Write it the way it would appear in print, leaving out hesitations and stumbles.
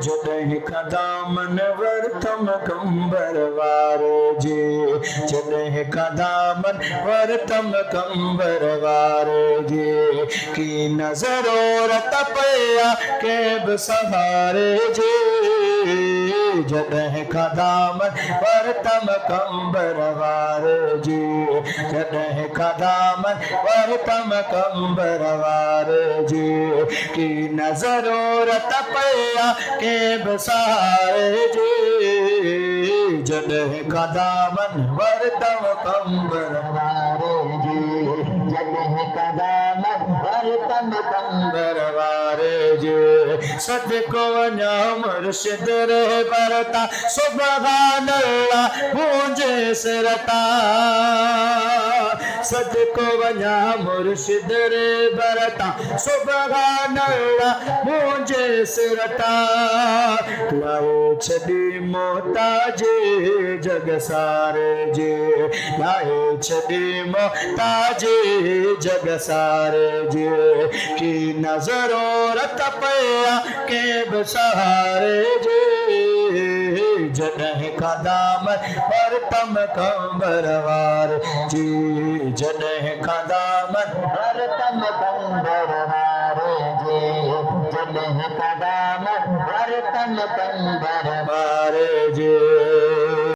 जॾहिं खां दामन वरतम कंबर वारे जे, जॾहिं खां दामन वरतम कंबर वारे जे, की न ज़रूरत पया कंहिं बि सहारे जे, जॾहिं खां दामन वरतम कंबर वारे जे, जॾहिं खां दामन वरतम कंबर वारे जे, की न ज़रूरत पया कंहिं बि सहारे जे, जॾहिं खां दामन वरतम कंबर वारे जे, जॾहिं खां दामन वरतम कंबर वारे जे, सदको वञा मुर्शिद रहबरता सुभान अल्लाह मुंहिंजे सिरता, सदको वञा मुर्शिद रहबरता सुभान अल्लाह मुंहिंजे सिरता, लाए छॾी मोहताजे जग सारे जे, लाए छॾी मोहताजे जग सारे जे, की न ज़रूरत पया कंहिं बि सहारे जे, जॾहिं खां दामन वरतम कंबर वारे जे, जॾहिं खां दामन वरतम कंबर वारे जे, जॾहिं खां दामन वरतम कंबर वारे जे।